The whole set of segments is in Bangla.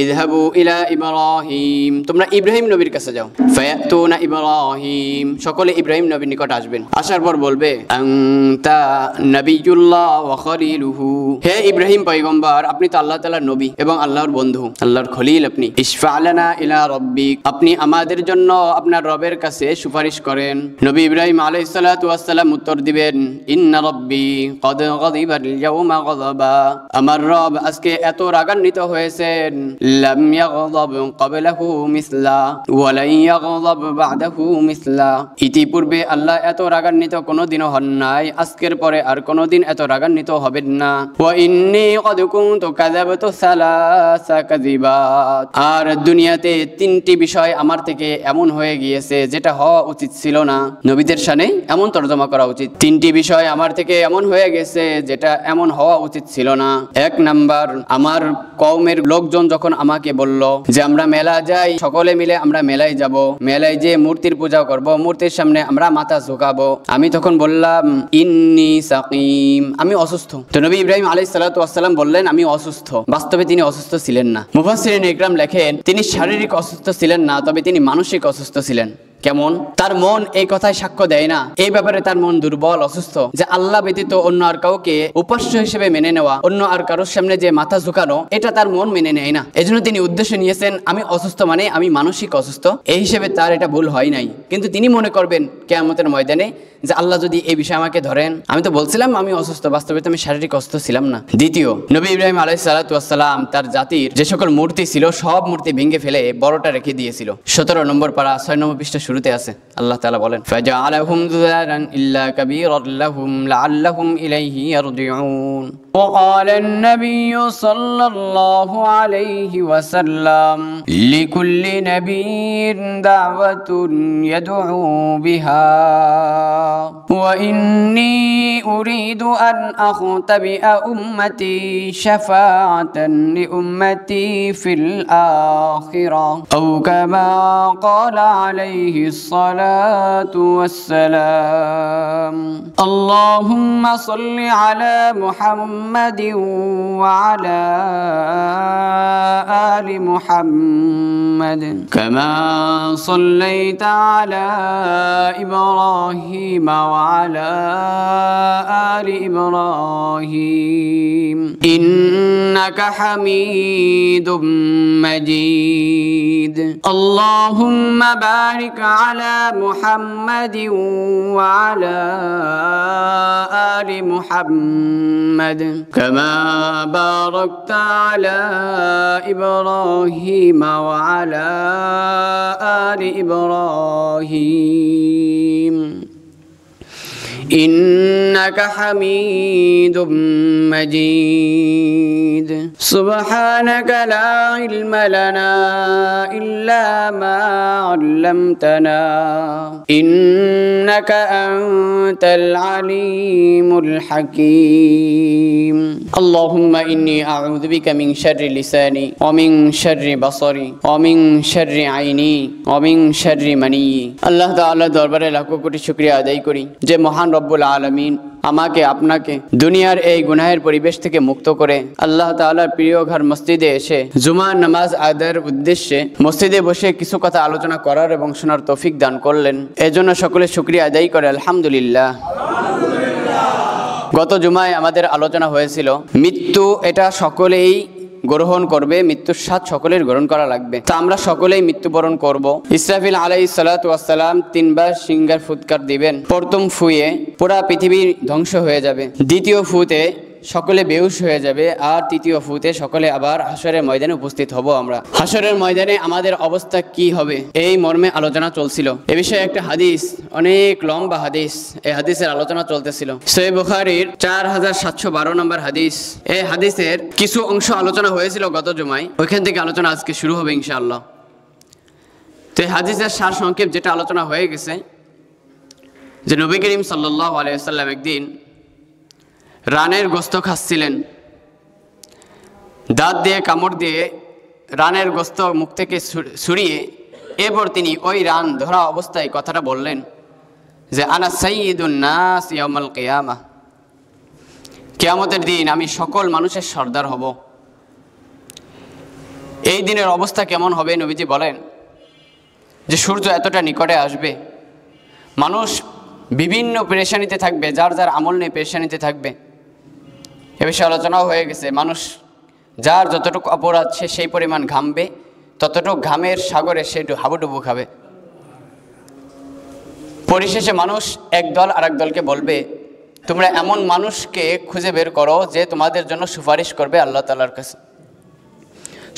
ইযহাবু ইলা ইব্রাহিম, তোমরা ইব্রাহিম নবীর কাছে যাও। ফায়াতুনা ইব্রাহিম, সকলে ইব্রাহিম নবীর নিকট আসবেন। আসার পর বলবে আনতা নবিয়ুল্লাহ ওয়া খলিলুহু, হে ইব্রাহিম পয়গম্বর, আপনি তো আল্লাহ তাআলার নবী এবং আল্লাহর বন্ধু, আল্লাহর খলিল আপনি। ইশফা লানা ইলা রাব্বিক, আপনি আমাদের জন্য আপনার রবের কাছে সুপারিশ করেন। নবী ইব্রাহিম আলাইহিস সালাতু ওয়াস সালাম উত্তর দিবেন, ইন্না রাব্বি ক্বাদ গাযিবাল ইয়াওমা গাযাবা, আমার রব আজকে এত রাগান্বিত হয়েছেন, লাম ইয়াগযাব ক্বাবলাহু মিসলা ওয়া লা ইয়াগযাব বা'দাহু মিসলা, ইতিপূর্বে আল্লাহ এত রাগান্বিত কোনোদিনও হন নাই, আজকের পরে আর কোনোদিন এত রাগান্বিত হবেন না। ওয়া ইন্নী ক্বাদ কুনতু কাযাবতু সালাসা কাযিবাত, আর দুনিয়াতে তিনটি বিষয় আমার থেকে এমন হয়ে গিয়েছে যেটা হওয়া উচিত ছিল না। নবীদের শানে এমন তরজমা করা উচিত, তিনটি বিষয় আমার থেকে এমন হয়ে গেছে যেটা এমন হওয়া উচিত ছিল না। এক নাম্বার, আমার কওমের লোকজন যখন আমাকে বলল যে আমরা মেলা যাই, সকলে মিলে আমরা মেলায় যাব, মেলায় যে মূর্তির পূজা করব, মূর্তির সামনে আমরা মাথা ঝুঁকাবো, আমি তখন বললাম ইন্নী সাকিম, আমি অসুস্থ। তো নবী ইব্রাহিম আলাইহিস সালাতু ওয়াস সালাম বললেন আমি অসুস্থ। বাস্তবে তিনি অসুস্থ ছিলেন না। মুফাসসিরিন ইকরাম লেখেন তিনি শারীরিক অসুস্থ ছিলেন না, তবে তিনি মানসিক অসুস্থ ছিলেন। কেমন? তার মন এই কথায় সাক্ষ্য দেয় না, এই ব্যাপারে তার মন দুর্বল, অসুস্থ, যে আল্লাহ ব্যতীত অন্য আর কাউকে উপাস্য হিসেবে মেনে নেওয়া, অন্য আর কারোর সামনে যে মাথা ঝুঁকানো, এটা তার মন মেনে নেয় না। এজন্য তিনি উদ্দেশ্য নিয়েছেন আমি অসুস্থ মানে আমি মানসিক অসুস্থ, এই হিসেবে তার এটা ভুল হয় নাই। কিন্তু তিনি মনে করবেন কিয়ামতের ময়দানে যে আল্লাহ যদি এই বিষয়ে আমাকে ধরেন, আমি তো বলছিলাম আমি অসুস্থ, বাস্তবে তো আমি শারীরিক অসুস্থ ছিলাম না। দ্বিতীয়, নবী ইব্রাহিম আলাইহিস সালাতু ওয়াস সালাম তার জাতির যে সকল মূর্তি ছিল সব মূর্তি ভেঙে ফেলে বড়টা রেখে দিয়েছিল। 17 নম্বর পারা 6 নম্বর পৃষ্ঠা শুরুতে আছে আল্লাহ তাআলা বলেন ফাজআলাহুম যুযারান ইল্লা কাবীরান লাহুম লাআল্লাহুম ইলাইহি ইয়ারজিউন। وقال النبي صلى الله عليه وسلم لكل نبي دعوة يدعو بها وإني أريد أن أختبئ أمتي شفاعة لأمتي في الآخرة أو كما قال عليه الصلاة والسلام اللهم صل على محمد وعلى آل محمد كما صليت على إبراهيم وعلى آل إبراهيم إنك حميد مجيد اللهم بارك على محمد وعلى آل محمد كما باركت على إبراهيم وعلى آل إبراهيم إنك حميد مجيد سبحانك لا علم لنا إلا ما علمتنا إنك أنت العليم الحكيم اللهم إني أعوذ بك من شر لساني ومن شر بصري ومن شر عيني ومن شر مني الله تعالى দরবারে লাখো কোটি শুকরিয়া আদায় করি যে মহান রব্বুল আলামিন আমাকে আপনাকে দুনিয়ার এই গুনাহের পরিবেশ থেকে মুক্ত করে আল্লাহ তাআলার প্রিয় ঘর মসজিদে এসে জুমার নামাজ আদায়ের উদ্দেশ্যে মসজিদে বসে কিছু কথা আলোচনা করার এবং শোনার তৌফিক দান করলেন। এজন্য সকলে শুকরিয়া আদায় করে আলহামদুলিল্লাহ। গত জুমায় আমাদের আলোচনা হয়েছিল মৃত্যু এটা সকলেই গ্রহণ করবে, মৃত্যুর স্বাদ সকলের গ্রহণ করা লাগবে। তা আমরা সকলেই মৃত্যুবরণ করব। ইসরাফিল আলাইহিস সালাতু ওয়াস সালাম 3 বার সিংহার ফুৎকার দিবেন। প্রথম ফুয়ে পুরা পৃথিবী ধ্বংস হয়ে যাবে, দ্বিতীয় ফুতে সকলে বেহুশ হয়ে যাবে, আর তৃতীয় ফুতে সকলে আবার হাসরের ময়দানে উপস্থিত হব। আমরা হাসরের ময়দানে আমাদের অবস্থা কি হবে এই মর্মে আলোচনা চলছিল। এ বিষয়ে একটা হাদিস, অনেক লম্বা হাদিস, এই হাদিসের আলোচনা চলতেছিল। সহিহ বুখারীর 4712 নম্বর হাদিস। এই হাদিসের কিছু অংশ আলোচনা হয়েছিল গত জুমায়, ওইখান থেকে আলোচনা আজকে শুরু হবে ইনশাআল্লাহ। তো এই হাদিসের সার সংক্ষেপ যেটা আলোচনা হয়ে গেছে যে নবী করিম সাল্লাল্লাহু আলাইহি ওয়াসাল্লাম একদিন রানের গোস্ত খাচ্ছিলেন, দাঁত দিয়ে কামড় দিয়ে রানের গোস্ত মুখ থেকে ছুড়িয়ে এরপর তিনি ওই রান ধরা অবস্থায় কথাটা বললেন যে আনা সাইয়্যিদুন নাস ইয়াউমাল কিয়ামাহ, কিয়ামতের দিন আমি সকল মানুষের সর্দার হব। এই দিনের অবস্থা কেমন হবে নবীজি বলেন যে সূর্য এতটা নিকটে আসবে, মানুষ বিভিন্ন পেরেশানিতে থাকবে, যার যার আমল নিয়ে পেরেশানিতে থাকবে। এ বিষয়ে আলোচনাও হয়ে গেছে, মানুষ যার যতটুকু অপরাধ সে সেই পরিমাণ ঘামবে, ততটুকু ঘামের সাগরে সে হাবুডুবু খাবে। পরিশেষে মানুষ একদল আরেক দলকে বলবে, তোমরা এমন মানুষকে খুঁজে বের করো যে তোমাদের জন্য সুপারিশ করবে আল্লাহ তাআলার কাছে।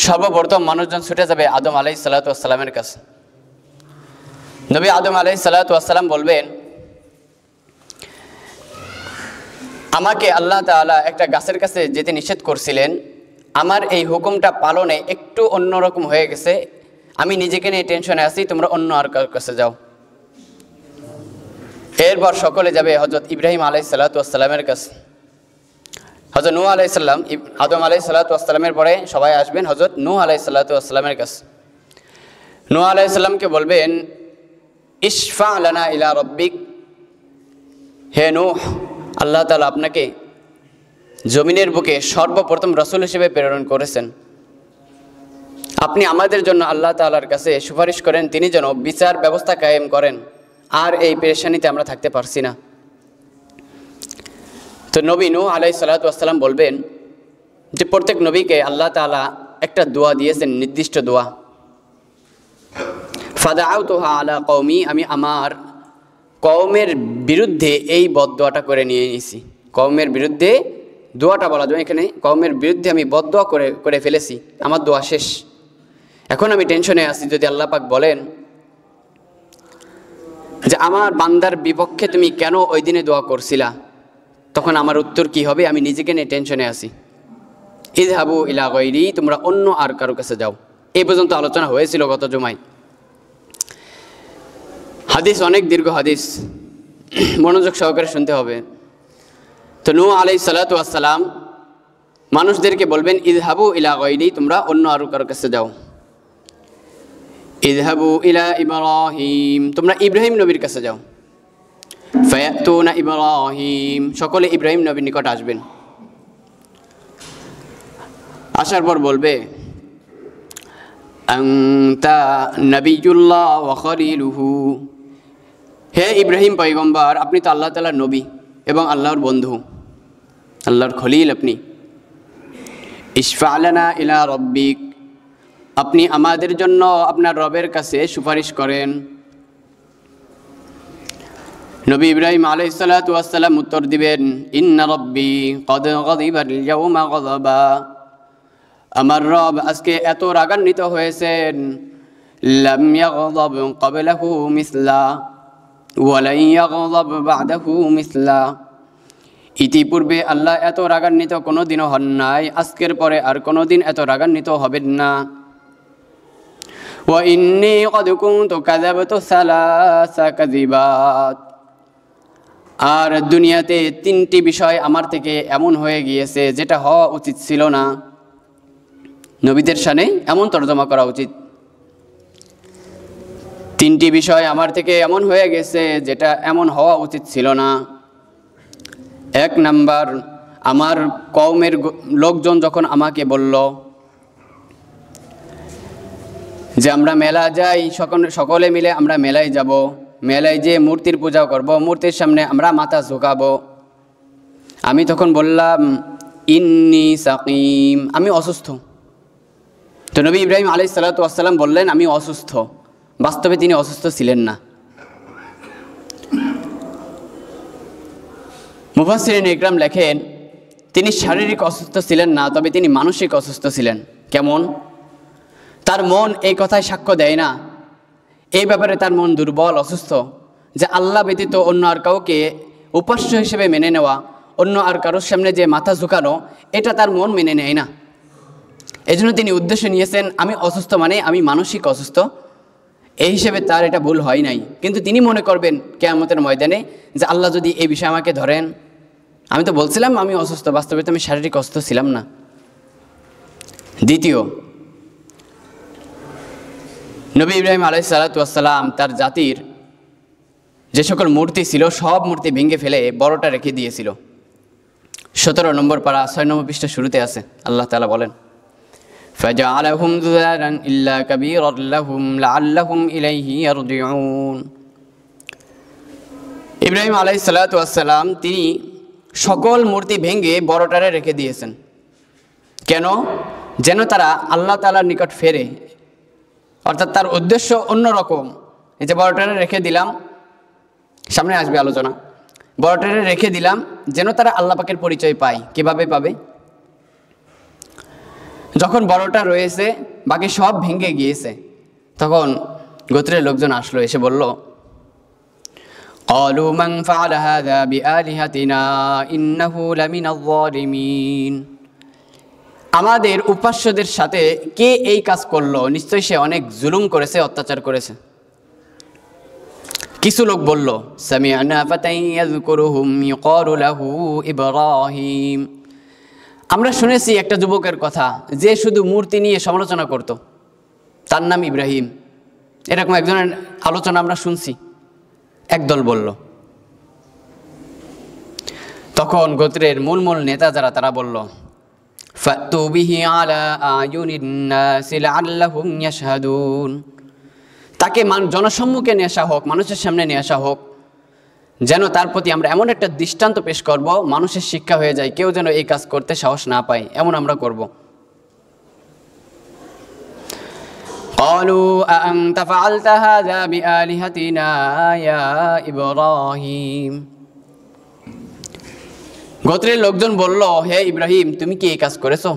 সর্বপ্রথম মানুষজন ছুটে যাবে আদম আলাইহিসসালাতু ওয়াসসালামের কাছে। নবী আদম আলাইহিসসালাতু ওয়াসসালাম বলবেন, আমাকে আল্লাহ তাআলা একটা গাছের কাছে যেতে নিষেধ করছিলেন, আমার এই হুকুমটা পালনে একটু অন্যরকম হয়ে গেছে, আমি নিজেকে নিয়ে টেনশনে আছি, তোমরা অন্য আর কারোর কাছে যাও। এরপর সকলে যাবে হযরত ইব্রাহিম আলাইহিসসালাতু ওয়াসসালামের কাছে। হযরত নূহ আলাইহিস সালাম, আদম আলাইহিসসালাতু ওয়াসসালামের পরে সবাই আসবেন হযরত নূহ আলাইহিসসালাতু ওয়াসসালামের কাছে। নূহ আলাইহিস সালামকে বলবেন, ইশফা লানা ইলা রাব্বিক, হে নূহ, আল্লাহ তাআলা আপনাকে জমিনের বুকে সর্বপ্রথম রাসূল হিসেবে প্রেরণ করেছেন, আপনি আমাদের জন্য আল্লাহ তাআলার কাছে সুপারিশ করেন, তিনি যেন বিচার ব্যবস্থা কায়েম করেন, আর এই পেরেশানিতে আমরা থাকতে পারছি না। তো নবী নূহ আলাইহিসসালাতু ওয়াসসালাম বলবেন যে প্রত্যেক নবীকে আল্লাহ তাআলা একটা দোয়া দিয়েছেন, নির্দিষ্ট দোয়া। ফাদাআউতুহা আলা কওমি, আমি আমার কওমের বিরুদ্ধে এই বদদোয়াটা করে নিয়ে নিয়েছি। কওমের বিরুদ্ধে দোয়াটা বলা যায় এখানে, কওমের বিরুদ্ধে আমি বদদোয়া করে ফেলেছি, আমার দোয়া শেষ। এখন আমি টেনশনে আছি, যদি আল্লাহ পাক বলেন যে আমার বান্দার বিপক্ষে তুমি কেন ওই দিনে দোয়া করছিলা, তখন আমার উত্তর কি হবে? আমি নিজেকে নিয়ে টেনশনে আছি। ইযহাবু ইলা গায়রি, তোমরা অন্য আর কারো কাছে যাও। এই পর্যন্ত আলোচনা হয়েছিল গত জুমায়। হাদিস অনেক দীর্ঘ হাদিস, মনোযোগ সহকারে শুনতে হবে। তো নূহ আলাইহিসসালাতু ওয়াসসালাম মানুষদেরকে বলবেন, ইযহাবু ইলা গায়রি, তোমরা অন্য আর কারো কাছে যাও। ইযহাবু ইলা ইব্রাহিম, তোমরা ইব্রাহিম নবীর কাছে যাও। ফায়াতুনা ইব্রাহিম, সকলে ইব্রাহিম নবীর নিকট আসবেন। আসার পর বলবে, আনতা নবিয়ুল্লাহ ওয়া খলিলুহু, হে ইব্রাহিম পয়গম্বর, আপনি তো আল্লাহ তাআলার নবী এবং আল্লাহর বন্ধু, আল্লাহর খলিল আপনি। ইশফা লানা ইলা রাব্বিক, আপনি আমাদের জন্য আপনার রবের কাছে সুপারিশ করেন। নবী ইব্রাহিম আলাইহিসসালাতু ওয়াসসালাম উত্তর দিবেন, ইন্না রাব্বি ক্বাদ গাযিবাল ইয়াওমা গাযাবা, আমার রব আজকে এত রাগান্বিত হয়েছেন, লাম ইয়াগযাব ক্বাবলাহু মিসলা ওয়া লা ইয়াগযাব বা'দাহু মিসলা, ইতিপূর্বে আল্লাহ এত রাগান্বিত কোনোদিনও হন নাই, আজকের পরে আর কোনোদিন এত রাগান্বিত হবেন না। ওয়া ইন্নী ক্বাদ কুনতু কাযাবতু সালাসা কাযিবাত, আর দুনিয়াতে 3টি বিষয় আমার থেকে এমন হয়ে গিয়েছে যেটা হওয়া উচিত ছিল না। নবীদের শানে এমন তর্জমা করা উচিত, 3টি বিষয় আমার থেকে এমন হয়ে গেছে যেটা এমন হওয়া উচিত ছিল না। 1 নাম্বার, আমার কওমের লোকজন যখন আমাকে বলল যে আমরা মেলা যাই, সকলে মিলে আমরা মেলায় যাব, মেলায় যে মূর্তির পূজা করব, মূর্তির সামনে আমরা মাথা ঝুঁকাবো, আমি তখন বললাম ইন্নী সাকিম, আমি অসুস্থ। তো নবী ইব্রাহিম আলাইহিসসালাতু ওয়াসসালাম বললেন আমি অসুস্থ। বাস্তবে তিনি অসুস্থ ছিলেন না। মুফাসসিরিন ইকরাম লেখেন, তিনি শারীরিক অসুস্থ ছিলেন না, তবে তিনি মানসিক অসুস্থ ছিলেন। কেমন? তার মন এই কথায় সাক্ষ্য দেয় না, এই ব্যাপারে তার মন দুর্বল, অসুস্থ, যে আল্লাহ ব্যতীত অন্য আর কাউকে উপাস্য হিসেবে মেনে নেওয়া, অন্য আর কারোর সামনে যে মাথা ঝুঁকানো, এটা তার মন মেনে নেয় না। এই জন্য তিনি উদ্দেশ্য নিয়েছেন আমি অসুস্থ মানে আমি মানসিক অসুস্থ, এই হিসেবে তার এটা ভুল হয় নাই। কিন্তু তিনি মনে করবেন কিয়ামতের ময়দানে যে আল্লাহ যদি এই বিষয়ে আমাকে ধরেন, আমি তো বলছিলাম আমি অসুস্থ, বাস্তবে তো আমি শারীরিক অসুস্থ ছিলাম না। দ্বিতীয়, নবী ইব্রাহিম আলাইহিসসালাতু ওয়াসসালাম তার জাতির যে সকল মূর্তি ছিল সব মূর্তি ভেঙে ফেলে বড়টা রেখে দিয়েছিল। 17 নম্বর পারা 6 নম্বর পৃষ্ঠা শুরুতে আছে, আল্লাহ তাআলা বলেন فجعلهم ذُذَّارًا إِلَّا كَبِيرًا لَهُمْ لَعَلَّهُمْ إِلَيْهِ يَرْجِعُونَ। ইব্রাহিম আলাইহিস সালাতু ওয়াস সালাম তিনি সকল মূর্তি ভেঙে বড়টারে রেখে দিয়েছেন। কেন? যেন তারা আল্লাহ তাআলার নিকট ফেরে, অর্থাৎ তার উদ্দেশ্য অন্যরকম। এই যে বড়টারে রেখে দিলাম, সামনে আসবে আলোচনা, বড়টারে রেখে দিলাম যেন তারা আল্লাহ পাকের পরিচয় পায়। কিভাবে পাবে? যখন বড়টা রয়েছে বাকি সব ভেঙে গিয়েছে, তখন গোত্রের লোকজন আসলো, এসে বলল, قالوا من فعل هذا بآلهتنا إنه لمن الظالمين। আমাদের উপাস্যদের সাথে কে এই কাজ করলো? নিশ্চয়ই সে অনেক জুলুম করেছে, অত্যাচার করেছে। কিছু লোক বলল, সামি'না ফাতান ইয়াযকুরুহুম ইউকালু লাহু ইব্রাহিম। আমরা শুনেছি একটা যুবকের কথা যে শুধু মূর্তি নিয়ে সমালোচনা করত, তার নাম ইব্রাহিম। এরকম একজনের আলোচনা আমরা শুনছি, একদল বলল। তখন গোত্রের মূল নেতা যারা, তারা বলল, ফাতু বিহি আলা আয়ুনিন নাসি লাআল্লাহুম ইয়াশহাদুন। তাকে জনসম্মুখে নিয়ে আসা হোক, মানুষের সামনে নিয়ে আসা হোক, যেন তার প্রতি আমরা এমন একটা দৃষ্টান্ত পেশ করব, মানুষের শিক্ষা হয়ে যায়, কেউ যেন এই কাজ করতে সাহস না পায়, এমন আমরা করব। قالوا أأنت فعلت هذا بآلهتنا يا إبراهيم। গোত্রের লোকজন বলল, হে ইব্রাহিম, তুমি কি এই কাজ করেছো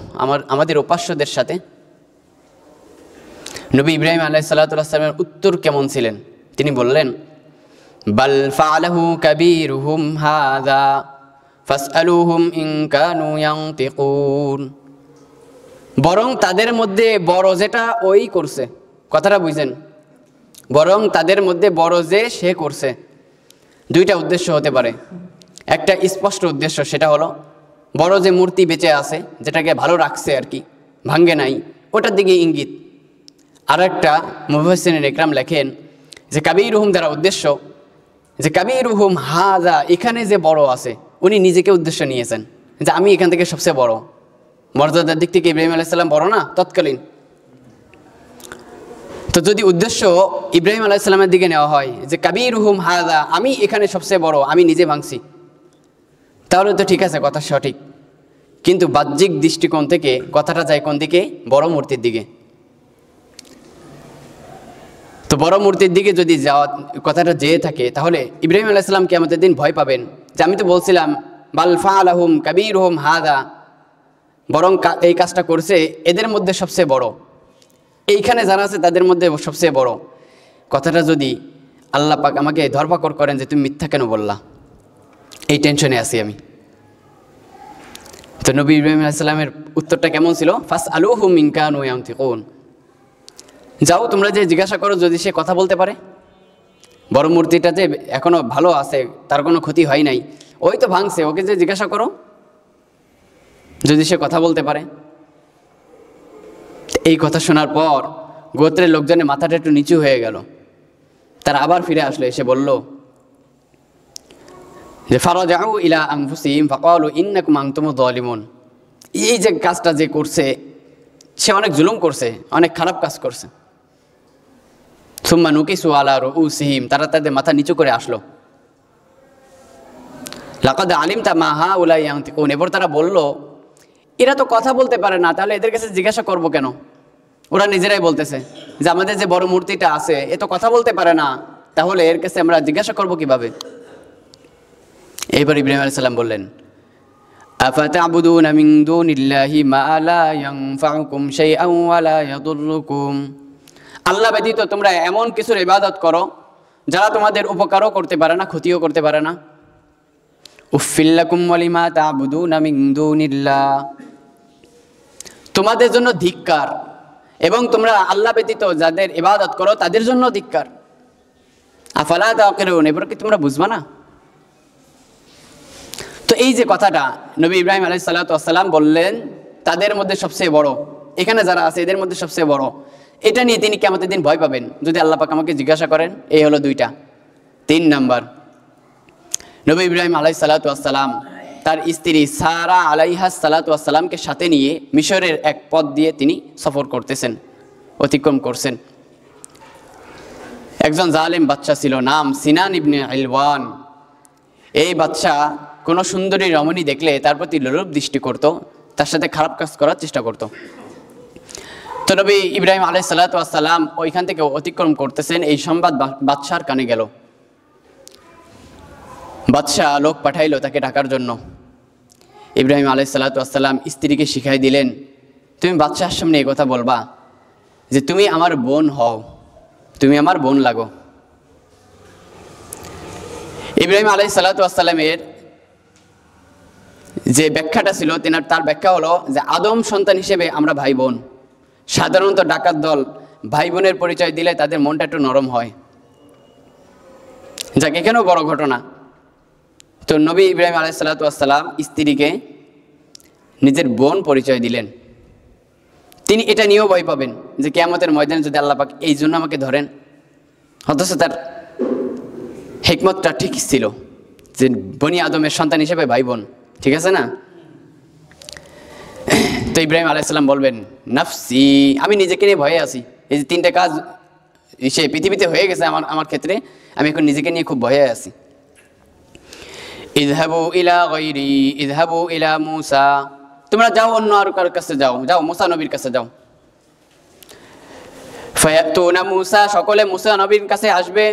আমাদের উপাস্যদের সাথে? নবী ইব্রাহিম আলাইহিস সালাতু ওয়াস সালামের উত্তর কেমন ছিলেন? তিনি বললেন, বাল ফাআলাহু কাবীরুহুম হাযা ফাসআলুহুম ইন কানু ইয়ানতিকুন। বরং তাদের মধ্যে বড় যেটা ওই করছে, কথাটা বুঝছেন? বরং তাদের মধ্যে বড় যে সে করছে। দুইটা উদ্দেশ্য হতে পারে। একটা স্পষ্ট উদ্দেশ্য, সেটা হলো বড় যে মূর্তি বেঁচে আছে, যেটাকে ভালো রাখছে আর কি, ভাঙ্গে নাই, ওটার দিকে ইঙ্গিত। আর একটা মুফাসসিরিন ইকরাম লেখেন যে কাবীরুহুম দ্বারা উদ্দেশ্য, যে কাবীরুহুম হাযা, এখানে যে বড় আছে উনি নিজেকে উদ্দেশ্য নিয়েছেন, যে আমি এখান থেকে সবচেয়ে বড়। মর্যাদার দিক থেকে ইব্রাহিম আলাইহিস সালাম বড় না তৎকালীন? তো যদি উদ্দেশ্য ইব্রাহিম আলাইহিস সালামের দিকে নেওয়া হয় যে কাবীরুহুম হাযা, আমি এখানে সবচেয়ে বড়, আমি নিজে ভাঙছি, তাহলে তো ঠিক আছে, কথা সঠিক। কিন্তু বাহ্যিক দৃষ্টিকোণ থেকে কথাটা যায় কোন দিকে? বড় মূর্তির দিকে। তো বড় মূর্তির দিকে যদি যাওয়া কথাটা যেয়ে থাকে, তাহলে ইব্রাহিম আলাইহিস সালাম কিয়ামতের দিন ভয় পাবেন যে আমি তো বলছিলাম বাল ফাআলাহুম কাবীরুহুম হাযা, বরং এই কাজটা করছে এদের মধ্যে সবচেয়ে বড়, এইখানে যারা আছে তাদের মধ্যে সবচেয়ে বড়। কথাটা যদি আল্লাহ পাক আমাকে ধরপাকড় করেন যে তুমি মিথ্যা কেন বললা, এই টেনশনে আছি আমি। তো নবী ইব্রাহিম আলাইহিস সালামের উত্তরটা কেমন ছিল? ফাসআলুহুম ইন কানু ইয়ানতিকুন। যাও তোমরা যে জিজ্ঞাসা করো যদি সে কথা বলতে পারে। বড় মূর্তিটা যে এখনো ভালো আছে, তার কোনো ক্ষতি হয় নাই, ওই তো ভাঙছে, ওকে যে জিজ্ঞাসা করো যদি সে কথা বলতে পারে। এই কথা শোনার পর গোত্রের লোকজনের মাথাটা একটু নিচু হয়ে গেল। তারা আবার ফিরে আসলো, এসে বলল যে ফারাজাউ ইলা আনফুসিহিম ফাকালু ইন্নাকুম আনতুমুয যালিমুন। এই যে কাজটা যে করছে সে অনেক জুলুম করছে, অনেক খারাপ কাজ করছে। সুম্মা নুকিসু আলা রুউসিহিম, তারা তাদের মাথা নিচু করে আসলো। লাকাদ আলিমতা মা হাউলাই ইয়ানতিকুন। এবার তারা বলল, এরা তো কথা বলতে পারে না, তাহলে এদের কাছে জিজ্ঞাসা করব কেন? ওরা নিজেরাই বলতেছে যে আমাদের যে বড় মূর্তিটা আছে এ তো কথা বলতে পারে না, তাহলে এর কাছে আমরা জিজ্ঞাসা করব কিভাবে? এইবার ইব্রাহিম আলাইহিস সালাম বললেন, আফাতা'বুদুনা মিন দুনিল্লাহি মা লা ইয়ানফাউকুম শাইআন ওয়া লা ইয়াদুররুকুম। আল্লাহ ব্যতীত তোমরা এমন কিছুর ইবাদত করো যারা তোমাদের উপকারও করতে পারে না, ক্ষতিও করতে পারে না। উফফিল লাকুম ওয়া লিমা তা'বুদুনা মিন দুনিল্লাহ। তোমাদের জন্য ধিক্কার, এবং তোমরা আল্লাহ ব্যতীত যাদের ইবাদত করো তাদের জন্য ধিক্কার। আফালা তা'কিলুন, এবার কি তোমরা বুঝবা না? তো এই যে কথাটা নবী ইব্রাহিম আলাইহিস সালাতু ওয়াস সালাম বললেন তাদের মধ্যে সবচেয়ে বড়, এখানে যারা আছে এদের মধ্যে সবচেয়ে বড়, এটা নিয়ে তিনি কিয়ামতের দিন ভয় পাবেন যদি আল্লাহ পাক আমাকে জিজ্ঞাসা করেন। এই হলো দুইটা। 3 নাম্বার, নবী ইব্রাহিম আলাইহিস সালাতু ওয়াস সালাম তার স্ত্রী সারা আলাইহা সালাতু ওয়াসসালামকে সাথে নিয়ে মিশরের এক পথ দিয়ে তিনি সফর করতেছেন, অতিক্রম করছেন। একজন জালেম বাদশা ছিল, নাম সিনান ইবনে ইলওয়ান। এই বাদশা কোনো সুন্দরী রমণী দেখলে তার প্রতি লোলুপ দৃষ্টি করত, তার সাথে খারাপ কাজ করার চেষ্টা করত। তো নবী ইব্রাহিম আলাইহিস সালাতু ওয়াসসালাম ওইখান থেকে অতিক্রম করতেছেন, এই সংবাদ বাদশার কানে গেল। বাদশাহ লোক পাঠাইলো তাকে ডাকার জন্য। ইব্রাহিম আলাইহিস সালাতু ওয়াসসালাম স্ত্রীকে শিখাই দিলেন, তুমি বাদশার সামনে এই কথা বলবা যে তুমি আমার বোন হও, তুমি আমার বোন লাগো। ইব্রাহিম আলাইহিস সালাতু ওয়াসসালামের যে ব্যাখ্যাটা ছিল, তার ব্যাখ্যা হলো যে আদম সন্তান হিসেবে আমরা ভাই বোন। সাধারণত ডাকাত দল ভাই বোনের পরিচয় দিলে তাদের মনটা একটু নরম হয়, যাকে এখানেও বড় ঘটনা। তো নবী ইব্রাহিম আলাইহিস সালাতু ওয়াসসালাম স্ত্রীকে নিজের বোন পরিচয় দিলেন। তিনি এটা নিয়েও ভয় পাবেন যে কিয়ামতের ময়দানে যদি আল্লাহ পাক এই জন্য আমাকে ধরেন। অথচ তার হিকমতটা ঠিক ছিল যে বনি আদমের সন্তান হিসেবে ভাই বোন, ঠিক আছে না? তো ইব্রাহিম আলাইহিস সালাম বলবেন, নাফসি, আমি নিজেকে নিয়ে ভয়ে আছি। এই যে তিনটা কাজ সে পৃথিবীতে হয়ে গেছে আমার ক্ষেত্রে, আমি এখন নিজেকে নিয়ে খুব ভয়ে আছি। ইযহাবু ইলা গায়রি ইযহাবু ইলা মূসা, তোমরা যাও অন্য আর কার কাছে যাও, যাও মূসা নবীর কাছে যাও। ফায়াতুনা মূসা, সকলে মূসা নবীর কাছে আসবে।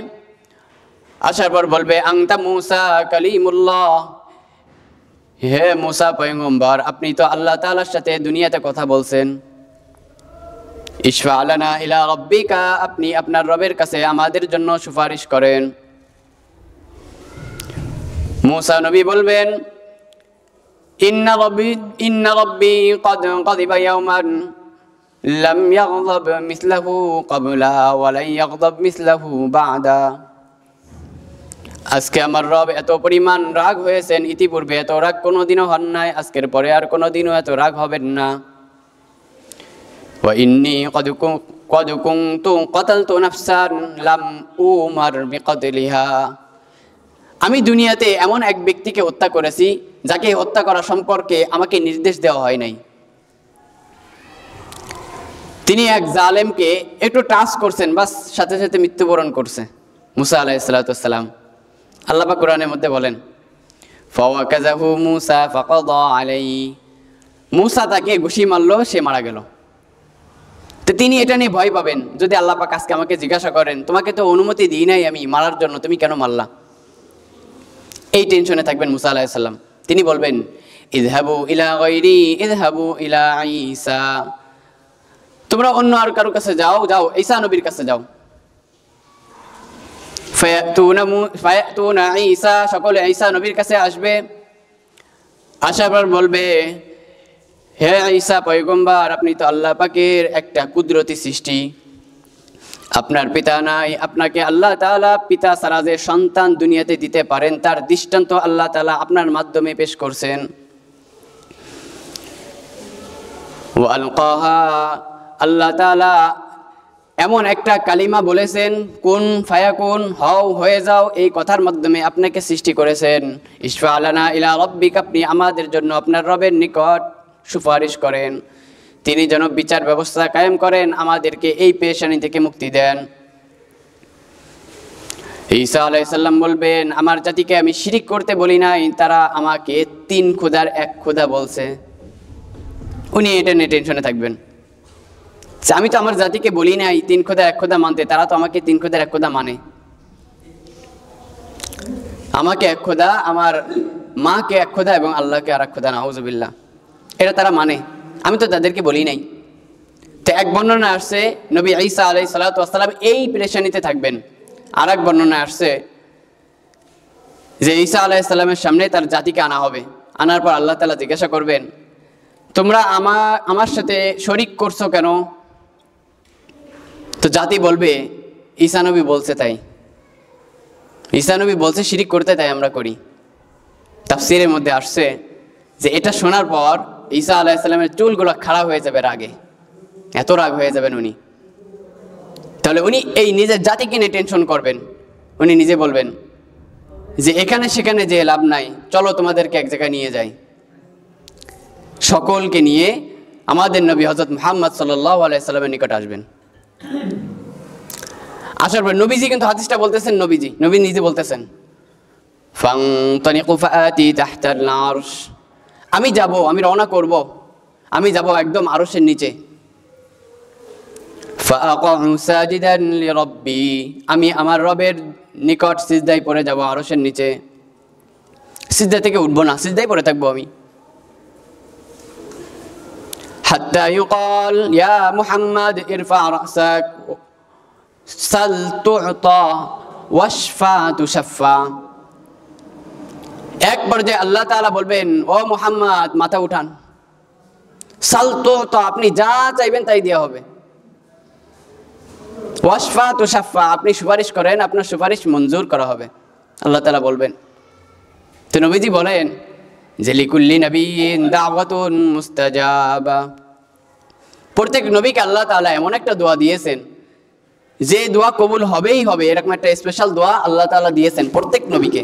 আসার পর বলবে, আনতা মূসা কালিমুল্লাহ, হে মূসা পয়গম্বর, আপনি তো আল্লাহ তাআলার সাথে দুনিয়াতে কথা বলছেন। ইশফা লানা ইলা রাব্বিকা, আপনি আপনার রবের কাছে আমাদের জন্য সুপারিশ করেন। মূসা নবী বলবেন, ইন্না রাব্বি ক্বাদ গাযিবা ইয়াওমান লাম ইয়াগযাব মিসলাহু ক্বাবলা ওয়া লা ইয়াগযাব মিসলাহু বা'দা। আজকে আমার রব এত পরিমাণ রাগ হয়েছেন, ইতিপূর্বে এত রাগ কোনোদিনও হন নাই, আজকের পরে আর কোনোদিনও এত রাগ হবেন না। ওয়া ইন্নী ক্বাদ কুনতু ক্বাতালতু নাফসান লাম উমার বিকতলিহা, আমি দুনিয়াতে এমন এক ব্যক্তিকে হত্যা করেছি যাকে হত্যা করা সম্পর্কে আমাকে নির্দেশ দেওয়া হয় নাই। তিনি এক জালেমকে একটু টাচ করছেন, বাস সাথে সাথে মৃত্যুবরণ করছে মূসা আলাইহিস সালাতু ওয়াসসালাম। আল্লাহ পাক কোরআনের মধ্যে বলেন, ফাওয়াকাযাহু মূসা ফাকাদা আলাইহি, মূসা তাকে ঘুষি মারলো, সে মারা গেল। তো তিনি এটা নিয়ে ভয় পাবেন, যদি আল্লাহ পাক আজকে আমাকে জিজ্ঞাসা করেন, তোমাকে তো অনুমতি দিই নাই আমি মারার জন্য, তুমি কেন মারলা? এই টেনশনে থাকবেন মূসা আলাইহিস সালাম। তিনি বলবেন, ইযহাবু ইলা গায়রি ইযহাবু ইলা ঈসা, তোমরা অন্য আর কারো কাছে যাও, যাও ঈসা নবীর কাছে যাও। ফায়াতুনা ঈসা, সকলে ঈসা নবীর কাছে আসবে। আসার পর বলবে, হে ঈসা পয়গম্বর, আপনি তো আল্লাহ পাকের একটা কুদরতি সৃষ্টি, আপনার পিতা নাই, আপনাকে আল্লাহ তাআলা পিতা ছাড়া যে সন্তান দুনিয়াতে দিতে পারেন তার দৃষ্টান্ত আল্লাহ তাআলা আপনার মাধ্যমে পেশ করছেন। ওয়া আলকাহা, আল্লাহ তাআলা এমন একটা কালিমা বলেছেন, কুন ফায়াকুন, হও হয়ে যাও, এই কথার মাধ্যমে আপনাকে সৃষ্টি করেছেন। ইশফা লানা ইলা রাব্বিক, আপনি আমাদের জন্য আপনার রবের নিকট সুপারিশ করেন, তিনি যেন বিচার ব্যবস্থা কায়েম করেন, আমাদেরকে এই পেরেশানি থেকে মুক্তি দেন। ঈসা আলাইহিস সালাম বলবেন, আমার জাতিকে আমি শিরিক করতে বলি নাই, তারা আমাকে 3 খোদার 1 খোদা বলছে। উনি এটা নিয়ে টেনশনে থাকবেন, আমি তো আমার জাতিকে বলি নাই 3 খোদার 1 খোদা মানতে, তারা তো আমাকে 3 খোদার 1 খোদা মানে। আমাকে 1 খোদা, আমার মাকে 1 খোদা এবং আল্লাহকে আর 1 খোদা, নাউযুবিল্লাহ, এটা তারা মানে, আমি তো তাদেরকে বলি নাই। তো এক বর্ণনা আসছে নবী ঈসা আলাইহিস সালাতু ওয়াসসালাম এই পেরেশানিতে থাকবেন। আর এক বর্ণনা আসছে যে ঈসা আলাইহিস সালামের সামনে তার জাতিকে আনা হবে, আনার পর আল্লাহ তাআলা জিজ্ঞাসা করবেন, তোমরা আমার সাথে শরীক করছো কেন? তো জাতি বলবে, ঈসা নবী বলছে তাই, ঈসা নবী বলছে শিরিক করতে, তাই আমরা করি। তাফসীরের মধ্যে আসছে যে এটা শোনার পর ঈসা আলাইহিস সালামের চুলগুলো খাড়া হয়ে যাবে রাগে, এত রাগ হয়ে যাবেন উনি। তাহলে উনি এই নিজের জাতিকে নিয়ে টেনশন করবেন। উনি নিজে বলবেন যে এখানে সেখানে যে লাভ নাই, চলো তোমাদেরকে এক জায়গায় নিয়ে যাই। সকলকে নিয়ে আমাদের নবী হযরত মুহাম্মদ সাল্লাল্লাহু আলাইহি সাল্লামের নিকট আসবেন। আসার পর নবীজি কিন্তু হাদিসটা বলতেছেন, নবী নিজে বলতেছেন, ফানতানিকু ফাআতি তাহতাল আরশ, আমি যাব, আমি রওনা করব, আমি যাব একদম আরশের নিচে। ফাআকাউ সাজিদান লিরাব্বি, আমি আমার রবের নিকট সিজদায় পড়ে যাব আরশের নিচে। সিজদা থেকে উঠবো না, সিজদায় পড়ে থাকবো আমি। হাত্তা ইউকাল ইয়া মুহাম্মদ ইরফা রাসাক সাল তু'তা ওয়াশফা তুশাফা, এক পর্যায়ে আল্লাহ তাআলা বলবেন, ও মুহাম্মদ মাথা উঠান, সাল তু'তা, আপনি যা চাইবেন তাই দেওয়া হবে, ওয়াশফা তুশাফা, আপনি সুপারিশ করেন, আপনার সুপারিশ মঞ্জুর করা হবে, আল্লাহ তাআলা বলবেন। তো নবীজি বলেন যে লিকুল্লি নবিয়্যিন দাওয়াতুন মুস্তাজাবা, প্রত্যেক নবীকে আল্লাহ তাআলা এমন একটা দোয়া দিয়েছেন যে দোয়া কবুল হবেই হবে, এরকম একটা স্পেশাল দোয়া আল্লাহ তাআলা দিয়েছেন প্রত্যেক নবীকে।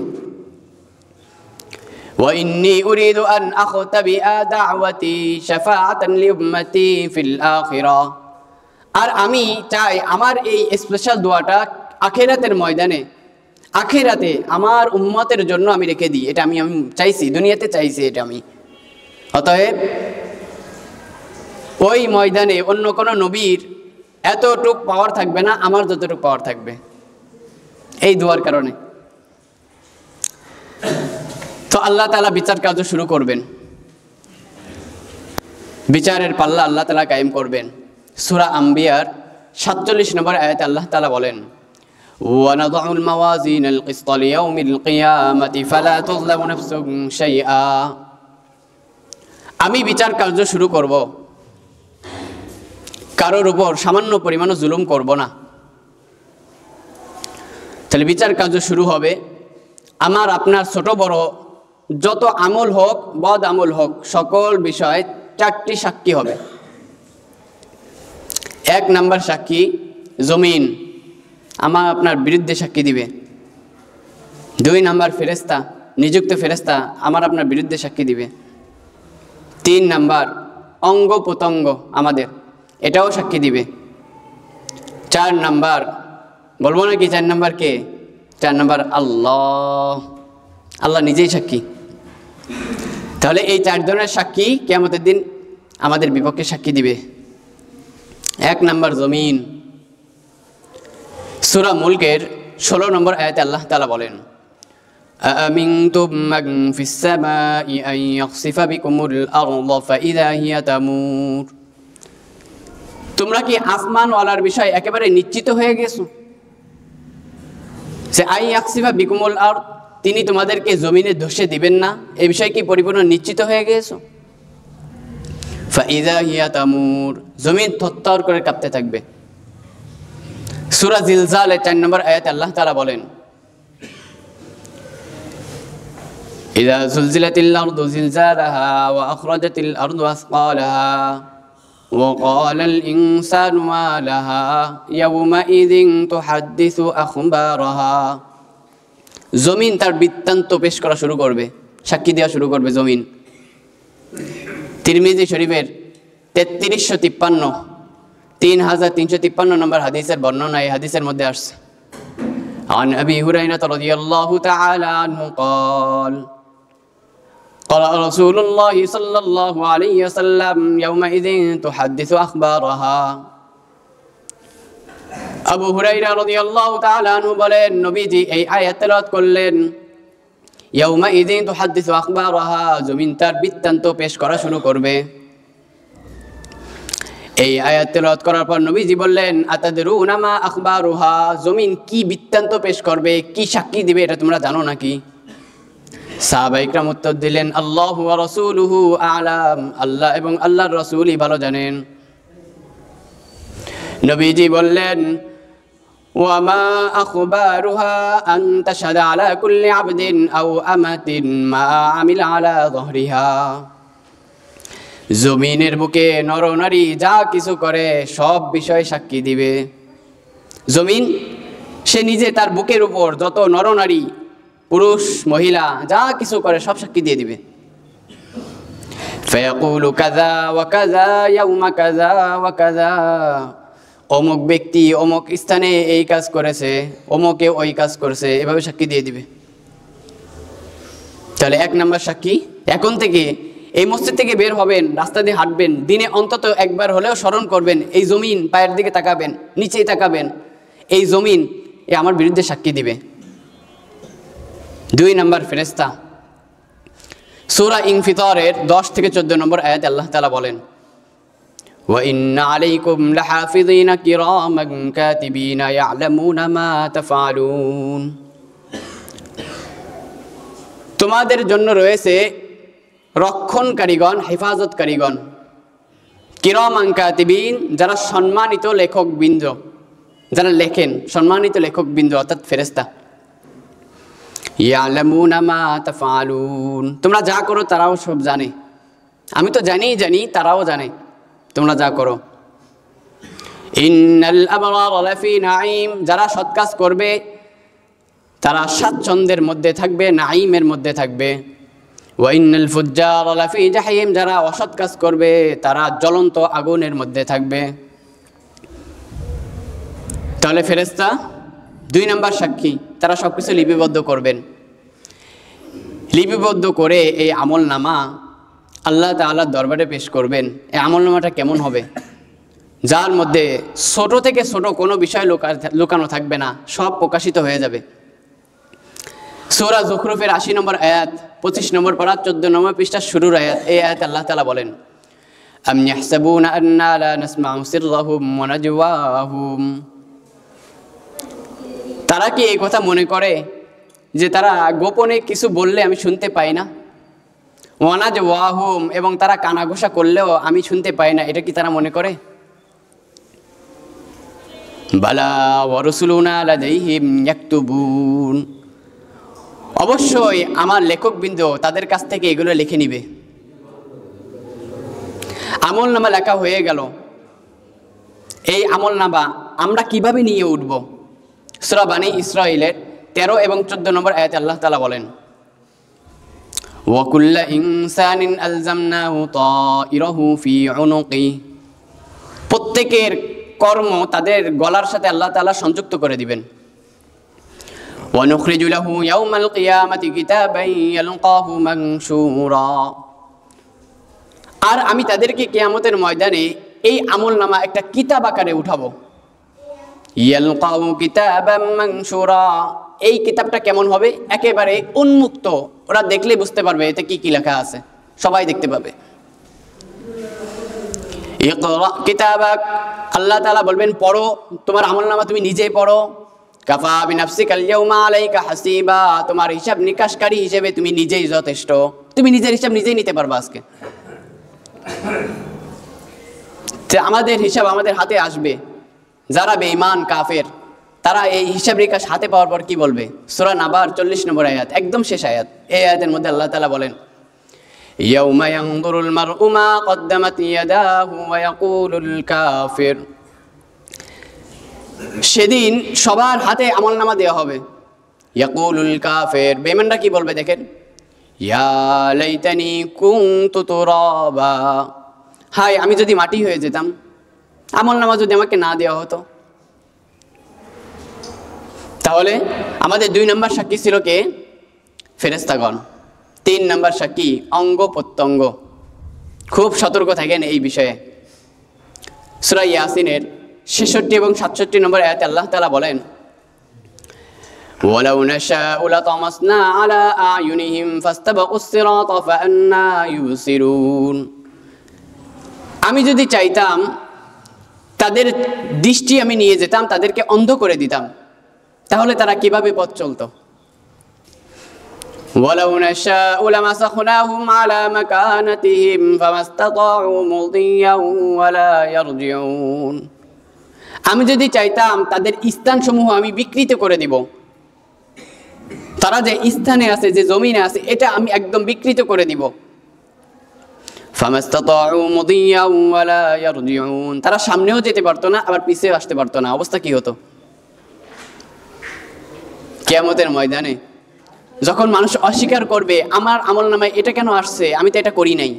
ওয়া ইন্নী উরিদু আন আখতাবিআ দাওয়াতি শাফাআতান লিউম্মতি ফিল আখিরাহ, আর আমি চাই আমার এই স্পেশাল দোয়াটা আখিরাতের ময়দানে, আখিরাতে আমার উম্মতের জন্য আমি রেখে দিই। এটা আমি চাইছি, দুনিয়াতে চাইছি এটা আমি। অতএব ওই ময়দানে অন্য কোনো নবীর এতটুক পাওয়ার থাকবে না আমার যতটুক পাওয়ার থাকবে, এই দোয়ার কারণে। তো আল্লাহ তাআলা বিচার কার্য শুরু করবেন, বিচারের পাল্লা আল্লাহ তাআলা কায়েম করবেন। সূরা আম্বিয়ার 47 নম্বর আয়াতে আল্লাহ তাআলা বলেন, وَنَضَعُ الْمَوَازِينَ الْقِسْطَ لِيَوْمِ الْقِيَامَةِ فَلَا تُظْلَمُ نَفْسٌ شَيْئًا, আমি বিচার কার্য শুরু করব, কারোর উপর সামান্য পরিমাণও জুলুম করব না। তাহলে বিচার কার্য শুরু হবে। আমার আপনার ছোট বড় যত আমল হোক, বদ আমল হোক, সকল বিষয়ে 4টি সাক্ষী হবে। 1 নাম্বার সাক্ষী জমিন, আমার আপনার বিরুদ্ধে সাক্ষী দিবে। 2 নাম্বার ফেরেশতা, নিযুক্ত ফেরেশতা আমার আপনার বিরুদ্ধে সাক্ষী দিবে। 3 নাম্বার অঙ্গ প্রত্যঙ্গ আমাদের, এটাও সাক্ষী দিবে। 4 নাম্বার বলবো নাকি 4 নাম্বার কে? 4 নাম্বার আল্লাহ, আল্লাহ নিজেই সাক্ষী। তাহলে এই 4 জনের সাক্ষী কিয়ামতের দিন আমাদের বিপক্ষে সাক্ষী দিবে। 1 নাম্বার জমিন, সূরা মুলকের 16 নম্বর আয়াতে আল্লাহ তাআলা বলেন, আমিনতুম মান ফিস সামাই আন ইয়াখসিফা বিকুমুল আরদ ফাইযা হিয়া তামুর, তোমরা কি আসমানওয়ালার বিষয় একেবারে নিশ্চিত হয়ে গেছো যে আন ইয়াখসিফা বিকুমুল আরদ, তিনি তোমাদেরকে জমিনে ধসে দিবেন না, এই বিষয় কি পরিপূর্ণ নিশ্চিত হয়ে গেছো? ফাইযা হিয়া তামুর, জমিন থরথর করে কাঁপতে থাকবে। সূরা জিলজালের 4 নম্বর আয়াতে আল্লাহ তাআলা বলেন, ইযা যুলজিলাতিল আরদু জিলজালাহা ওয়া আখরাজাতিল আরদু আসকালাহা ওয়া ক্বালাল ইনসানু মা লাহা ইয়াওমাইযিন তুহাদ্দিসু আখবারাহা, জমিন তার বৃত্তান্ত পেশ করা শুরু করবে, সাক্ষী দেওয়া শুরু করবে জমিন। তিরমিজি শরীফের 3353 নম্বর হাদিসের বর্ণনা এই হাদিসের মধ্যে আসছে, عن أبي هريرة رضي الله تعالى عنه قال قال رسول الله صلى الله عليه وسلم يومئذ تحدث أخبارها, আবু হুরায়রা রাদিয়াল্লাহু তাআলা আনহু বলেন, নবীজি এই আয়াত তেলাওয়াত করলেন, ইয়াউমাইযিন তুহাদ্দিসু আখবারাহা, জমিন তার বৃত্তান্ত পেশ করা শুরু করবে। এই আয়াত তেলাওয়াত করার পর নবীজি বললেন, আতাদরুনা মা আখবারুহা, জমিন কি বৃত্তান্ত পেশ করবে, কি সাক্ষী দিবে, এটা তোমরা জানো নাকি? সাহাবায়ে কিরাম উত্তর দিলেন, আল্লাহু ওয়া রাসূলুহু আ'লাম, আল্লাহ এবং আল্লাহর রাসূলই ভালো জানেন। নবীজি বললেন, ওয়া মা আখবারুহা আন তাশহাদা আলা কুল্লি আবদিন আও আমাতিন মা আমিলা আলা যহরিহা, জমিনের বুকে নরনারী যা কিছু করে সব বিষয়ে সাক্ষী দিবে। জমিন সে নিজে তার বুকের উপর যত নরনারী পুরুষ মহিলা যা কিছু করে সব সাক্ষী দিয়ে দিবে। ফায়াকুলু কাযা ওয়া কাযা ইয়াউমা কাযা ওয়া কাযা, অমুক ব্যক্তি অমুক স্থানে এই কাজ করেছে, অমুকে ওই কাজ করেছে, এভাবে সাক্ষী দিয়ে দিবে। তাহলে 1 নাম্বার সাক্ষী। এখন থেকে এই মসজিদ থেকে বের হবেন, রাস্তা দিয়ে হাঁটবেন, দিনে অন্তত একবার হলেও স্মরণ করবেন, এই জমিন পায়ের দিকে তাকাবেন, নিচেই তাকাবেন, এই জমিন এ আমার বিরুদ্ধে সাক্ষী দিবে। 2 নাম্বার ফেরেশতা। সূরা ইনফিতারের 10 থেকে 14 নম্বর আয়াতে আল্লাহ তাআলা বলেন, ওয়া ইন্না আলাইকুম লাহাফিযিনা কিরামান কাতিবিনা ইয়ালামুনা মা তাফআলুন, তোমাদের জন্য রয়েছে রক্ষণকারীগণ, হেফাজতকারীগণ, কিরামান কাতিবিন, যারা সম্মানিত লেখকবৃন্দ, যারা লেখেন, সম্মানিত লেখকবৃন্দ অর্থাৎ ফেরেশতা। ইয়ালামুনা মা তাফআলুন, তোমরা যা করো তারাও সব জানে। আমি তো জানি, তারাও জানে তোমরা যা করো। ইন্নাল আবরার লাফি নাঈম, যারা সৎ কাজ করবে তারা স্বাচ্ছন্দ্যের মধ্যে থাকবে, নাঈমের মধ্যে থাকবে। ওয়া ইন্নাল ফুজ্জার লাফি জাহিম, যারা অসৎ কাজ করবে তারা জ্বলন্ত আগুনের মধ্যে থাকবে। তাহলে ফেরেশতা 2 নাম্বার সাক্ষী, তারা সবকিছু লিপিবদ্ধ করবেন। লিপিবদ্ধ করে এই আমলনামা আল্লাহ তাআলার দরবারে পেশ করবেন। এই আমলনামাটা কেমন হবে? যার মধ্যে ছোট থেকে ছোট কোনো বিষয় লুকানো থাকবে না, সব প্রকাশিত হয়ে যাবে। সূরা যুখরুফের 80 নম্বর আয়াত, 25 নম্বর পারা 14 নম্বর পৃষ্ঠার শুরুর আয়াত। এই আয়াতে আল্লাহ তাআলা বলেন, আম ইয়াহসাবুনা আন্না লা নাসমাউ সিররাহুম ওয়া নাজওয়াহুম, তারা কি এই কথা মনে করে যে তারা গোপনে কিছু বললে আমি শুনতে পাই না? ওয়া নাজওয়াহুম, এবং তারা কানাঘোষা করলেও আমি শুনতে পাই না, এটা কি তারা মনে করে? বালা ওয়া রাসূলুনা লাদাইহিম ইয়াকতুবুন, অবশ্যই আমার লেখকবৃন্দ তাদের কাছ থেকে এগুলো লিখে নিবে। আমলনামা লেখা হয়ে গেল। এই আমলনামা আমরা কিভাবে নিয়ে উঠব? সূরা বানী ইসরাঈলের 13 এবং 14 নম্বর আয়াতে আল্লাহ তাআলা বলেন, ওয়া কুল্লা ইনসানিন আলজামনাহু তাইরাহু ফি উনুকি, প্রত্যেকের কর্ম তাদের গলার সাথে আল্লাহ তাআলা সংযুক্ত করে দিবেন। ওয়া নুখরিজু লাহু ইয়াওমাল কিয়ামাতি কিতাবান ইয়ালকাহু মানশুরা, আর আমি তাদেরকে কিয়ামতের ময়দানে এই আমলনামা একটা কিতাব আকারে উঠাবো। ইয়ালকাহু কিতাবান মানশুরা, এই কিতাবটা কেমন হবে? একেবারে উন্মুক্ত, ওরা দেখলে বুঝতে পারবে এতে কি কি লেখা আছে, সবাই দেখতে পাবে। ইকরা কিতাবাক, আল্লাহ তাআলা বলবেন পড়ো, তোমার আমলনামা তুমি নিজেই পড়ো। কাফা বিনাফসিকাল ইয়াউমা আলাইকা হাসিবা, তোমার হিসাব নিকাশকারী হিসেবে তুমি নিজেই যথেষ্ট, তুমি নিজের হিসাব নিজেই নিতে পারবা আজকে। আমাদের হিসাব আমাদের হাতে আসবে। যারা বেঈমান কাফের তারা এই হিসাব নিকাশ হাতে পাওয়ার পর কি বলবে? সূরা নাবার 40 নম্বর আয়াত, একদম শেষ আয়াত। এই আয়াতের মধ্যে আল্লাহ তাআলা বলেন, ইয়াউমা ইয়ানজুরুল মারউ মা কদ্দামাত ইয়াদাহু ওয়া ইয়াকুলুল কাফির, সেদিন সবার হাতে আমলনামা দেওয়া হবে। ইয়াকুলুল কাফির, বেঈমানরা কি বলবে দেখেন, ইয়া লাইতানি কুনতু তুরাবা, হায় আমি যদি মাটি হয়ে যেতাম, আমলনামা যদি আমাকে না দেওয়া হতো। তাহলে আমাদের 2 নম্বর সাক্ষী ছিল কে? ফেরেশতাগণ। 3 নম্বর সাক্ষী অঙ্গ প্রত্যঙ্গ। খুব সতর্ক থাকেন এই বিষয়ে। সূরা ইয়াসিনের 66 এবং 67 নম্বর আয়াতে আল্লাহ তাআলা বলেন, ওয়ালাউ নাশাউ লাতামাসনা আলা আয়ুনিহিম ফাস্তাবাকুস সিরাতা ফাআন্না ইউসিরুন, আমি যদি চাইতাম তাদের দৃষ্টি আমি নিয়ে যেতাম, তাদেরকে অন্ধ করে দিতাম, তাহলে তারা কিভাবে পথ চলতো? ওয়ালাউ নাশাউ লামাসাখনাহুম আলা মাকানাতিহিম ফামাস্তাতাউ মুদিয়াও ওয়ালা ইয়ারজিউন, আমি যদি চাইতাম তাদের স্থানসমূহ আমি বিকৃত করে দিব, তারা যে স্থানে আছে, যে জমিনে আছে, এটা আমি একদম বিকৃত করে দিব। ফামাস্তাতাউ মুদিয়াও ওয়ালা ইয়ারজিউন, তারা সামনেও যেতে পারতো না, আবার পিছেও আসতে পারতো না। অবস্থা কি হতো কিয়ামতের ময়দানে? যখন মানুষ অস্বীকার করবে আমার আমলনামায় এটা কেন আসছে, আমি তো এটা করি নাই।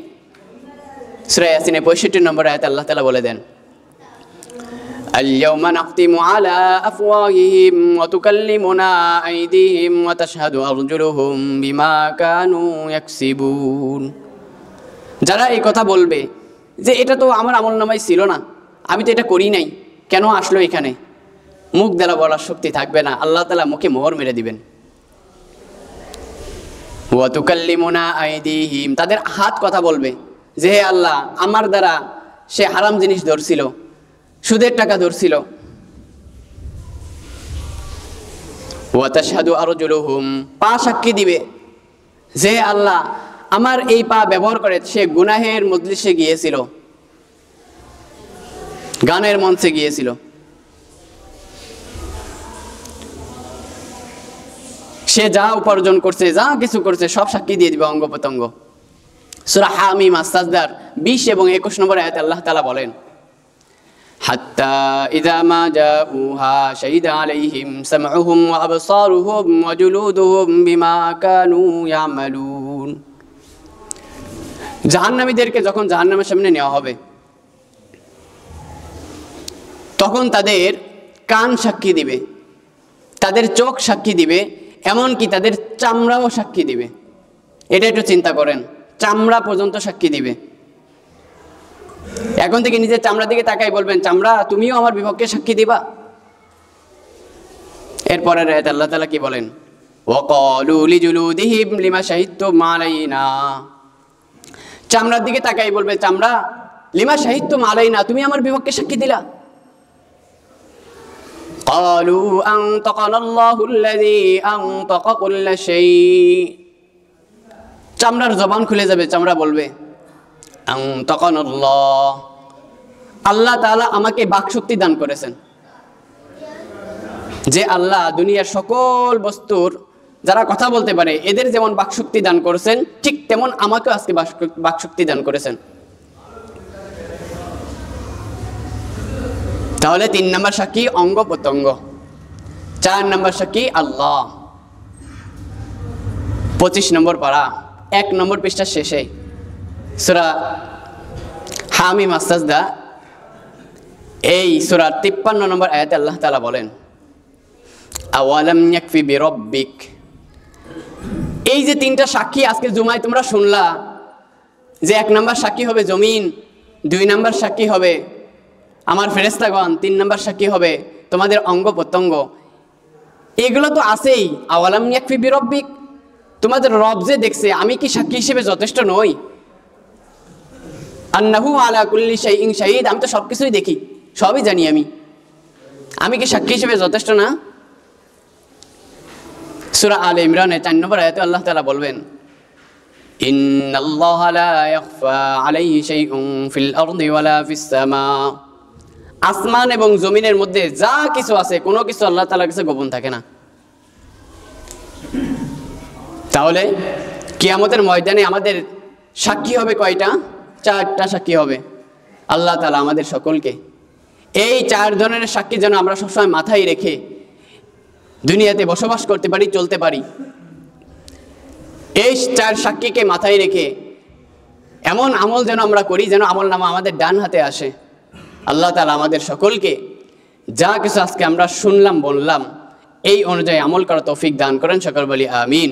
সূরা ইয়াসিনের 65 নম্বর আয়াতে আল্লাহ তাআলা বলে দেন, اليوم نختم على أفواههم وتكلمنا أيديهم وتشهد أرجلهم بما كانوا يكسبون। যারা এই কথা বলবে যে এটা তো আমার আমলনামায় ছিল না, আমি তো এটা করি নাই, কেন আসলো এখানে, মুখ দ্বারা বলার শক্তি থাকবে না, আল্লাহ তাআলা মুখে মোহর মেরে দিবেন। ওয়া তুকাল্লিমুনা আইদিহিম, তাদের হাত কথা বলবে যে হে আল্লাহ, আমার দ্বারা সে হারাম জিনিস ধরছিল, সুদের টাকা ধরছিল। ওয়া তাশহাদু আরজুলুহুম, পা সাক্ষী দিবে যে আল্লাহ, আমার এই পা ব্যবহার করে সে গুনাহের মজলিসে গিয়েছিল, গানের মঞ্চে গিয়েছিল। সে যা উপার্জন করছে, যা কিছু করছে, সব সাক্ষী দিয়ে দিবে অঙ্গ প্রত্যঙ্গ। সূরা হামিম আস-সাজদার 20 এবং 21 নম্বর আয়াতে আল্লাহ তাআলা বলেন, হাত্তা ইযা মা জাউহা শাহিদা আলাইহিম সামউহুম ওয়া আবসারুহুম ওয়া জুলুদুহুম বিমা কানু ইয়ামালুন। জাহান্নামীদেরকে যখন জাহান্নামের সামনে নেওয়া হবে, তখন তাদের কান সাক্ষী দিবে, তাদের চোখ সাক্ষী দিবে, এমনকি তাদের চামড়াও সাক্ষী দিবে। এটা একটু চিন্তা করেন, চামড়া পর্যন্ত সাক্ষী দিবে। এখন থেকে নিজের চামড়ার দিকে তাকাই বলবেন, চামড়া তুমিও আমার বিপক্ষে সাক্ষী দিবা। এরপরের আয়াতে আল্লাহ তাআলা কি বলেন, ওয়াকালু লিজুলুদিহিম লিমা শাহিদতুম আলাইনা। চামড়ার দিকে তাকাই বলবে, চামড়া লিমা শাহিদতুম আলাইনা, তুমি আমার বিপক্ষে সাক্ষী দিলা। ক্বালু আনতাকানা আল্লাহুল্লাযী আনতাকা কুল্লা শাই। চামড়ার জবান খুলে যাবে, চামড়া বলবে আনতাকানাল্লাহ, আল্লাহ তাআলা আমাকে বাকশক্তি দান করেছেন। যে আল্লাহ দুনিয়ার সকল বস্তুর যারা কথা বলতে পারে এদের যেমন বাকশক্তি দান করেছেন, ঠিক তেমন আমাকেও আজকে বাকশক্তি দান করেছেন। তাহলে 3 নম্বর সাক্ষী অঙ্গ প্রত্যঙ্গ, 4 নম্বর সাক্ষী আল্লাহ। 25 নম্বর পারা 1 নম্বর পৃষ্ঠার শেষে সূরা হামিম আস-সাজদা, এই সূরা 53 নম্বর আয়াতে আল্লাহ তাআলা বলেন, আওয়ালাম ইয়াকফি বিরাব্বিক। এই যে 3টা সাক্ষী আজকে জুমায় তোমরা শুনলা, যে 1 নম্বর সাক্ষী হবে জমিন, 2 নম্বর সাক্ষী হবে আমার ফেরেশতাগণ, 3 নম্বর সাক্ষী হবে তোমাদের অঙ্গ প্রত্যঙ্গ। এগুলো তো আছেই। আওয়ালাম ইয়াকফি বিরাব্বিক, তোমাদের রব যে দেখছে, আমি কি সাক্ষী হিসেবে যথেষ্ট নই? আন্নাহু আলা কুল্লি শাইইন শাহিদ, আমি তো সবকিছুই দেখি, সবই জানি, আমি কি সাক্ষী হিসেবে যথেষ্ট না? সূরা আলে ইমরানের 4 নম্বর আয়াতে আল্লাহ তাআলা বলবেন, ইন্নাল্লাহা লা ইয়াখফা আলাইহি শাইউন ফিল আরদি ওয়ালা ফিস সামা। আসমান এবং জমিনের মধ্যে যা কিছু আছে, কোনো কিছু আল্লাহ তাআলার কাছে গোপন থাকে না। তাহলে কিয়ামতের ময়দানে আমাদের সাক্ষী হবে কয়টা? 4টা সাক্ষী হবে। আল্লাহ তাআলা আমাদের সকলকে এই 4 ধরনের সাক্ষী যেন আমরা সবসময় মাথায় রেখে দুনিয়াতে বসবাস করতে পারি, চলতে পারি। এই 4 সাক্ষীকে মাথায় রেখে এমন আমল যেন আমরা করি, যেন আমলনামা আমাদের ডান হাতে আসে। আল্লাহ তাআলা আমাদের সকলকে যা কিছু আজকে আমরা শুনলাম, বললাম, এই অনুযায়ী আমল করার তৌফিক দান করেন। সকল বলি আমিন।